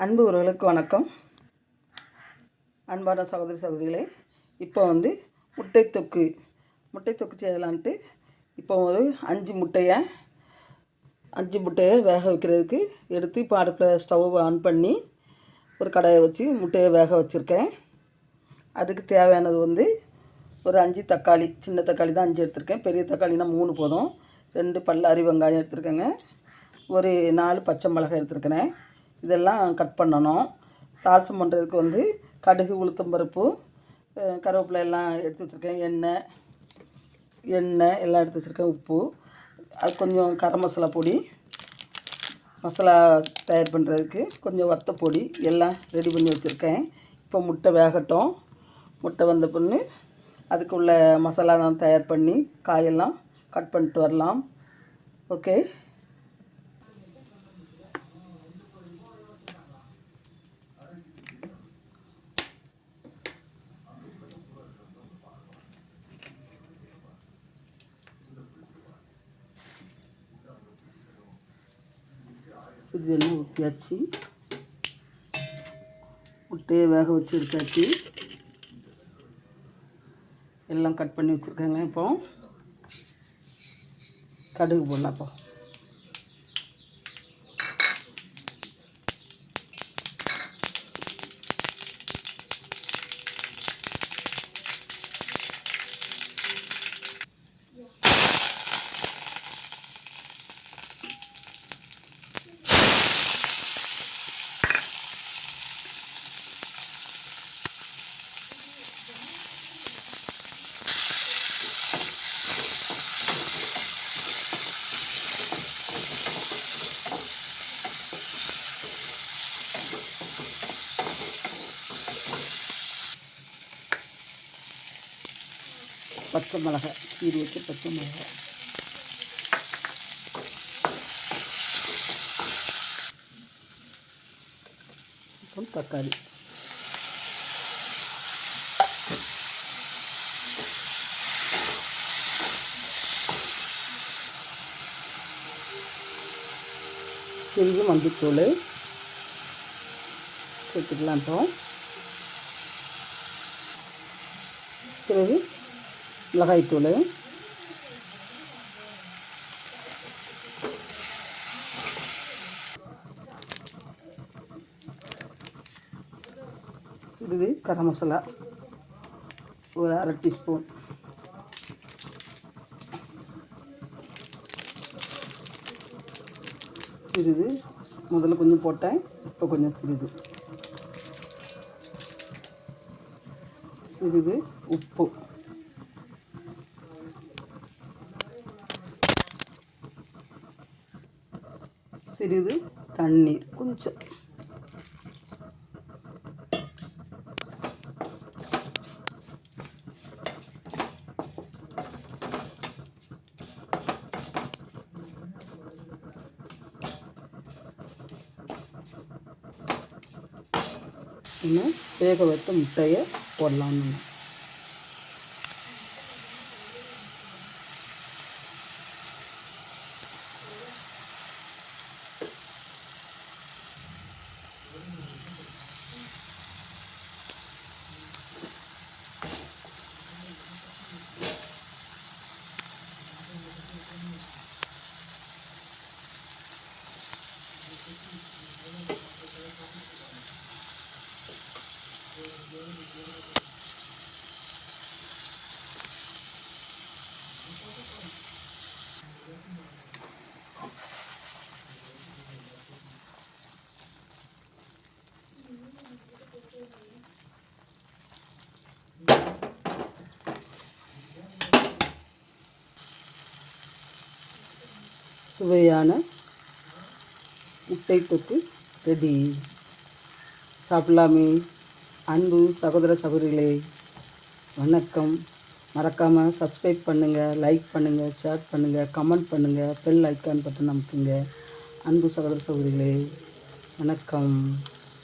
அன்பு உறவுகளுக்கு வணக்கம். அன்பான சகோதரி சகோதரிகளே, இப்போ முட்டை தொக்கு செய்யலான்ட்டு இப்போ ஒரு 5 முட்டையை வேக வைக்கிறதுக்கு எடுத்து இப்போ அடுப்பில் ஸ்டவ் ஆன் பண்ணி ஒரு கடாயை வச்சு முட்டையை வேக வச்சுருக்கேன். அதுக்கு தேவையானது ஒரு 5 தக்காளி, சின்ன தக்காளி தான் 5 எடுத்திருக்கேன். பெரிய தக்காளினா 3 போதும். 2 பல்லாரி வெங்காயம் எடுத்துருக்கேங்க. ஒரு 4 பச்சை மிளகாய் எடுத்துருக்கிறேன். இதெல்லாம் கட் பண்ணணும். தாளிசம் பண்ணுறதுக்கு கடுகு, உளுத்தம்பருப்பு, கருவேப்பிலை எல்லாம் எடுத்து வச்சுருக்கேன். எண்ணெய் எல்லாம் எடுத்து வச்சுருக்கேன். உப்பு, அது கொஞ்சம் கரம் மசாலா பொடி, மசாலா தயார் பண்ணுறதுக்கு கொஞ்சம் வத்தப்பொடி எல்லாம் ரெடி பண்ணி வச்சுருக்கேன். இப்போ முட்டை வேகட்டும். முட்டை வந்த பின்னு அதுக்குள்ள மசாலா நான் தயார் பண்ணி காயெல்லாம் கட் பண்ணிட்டு வரலாம். ஓகே. சிறிதெல்லாம் ஊற்றியாச்சு. முட்டையை வேக வச்சு எடுத்தாச்சு. எல்லாம் கட் பண்ணி வச்சுருக்காங்க. இப்போ கடுகு போடலாம். இப்போ பச்சை மிளகாய் கீரி வச்சு பச்சை மிளகாய், அப்புறம் தக்காளி, சிறிது மஞ்சத்தூள் சேர்த்துக்கலாம். இப்போ பிறகு மிளகாய்த்தூள், சிறிது கரம் மசாலா ஒரு 1/2 டீஸ்பூன், சிறிது முதல்ல கொஞ்சம் போட்டேன், இப்போ கொஞ்சம் சிறிது உப்பு, சிறிது தண்ணீர் கொஞ்சம், இன்னும் வேக வைத்த முட்டையை போடலான்னு. சுவையான முட்டை தொக்கு ரெடி. சாப்பிடலாமே. அன்பு சகோதர சகோதரிகளே, வணக்கம். மறக்காமல் சப்ஸ்கிரைப் பண்ணுங்கள், லைக் பண்ணுங்கள், ஷேர் பண்ணுங்கள், கமெண்ட் பண்ணுங்கள், பெல் ஐக்கான் பட்டன் அமுக்குங்க. அன்பு சகோதர சகோதரிகளே, வணக்கம்.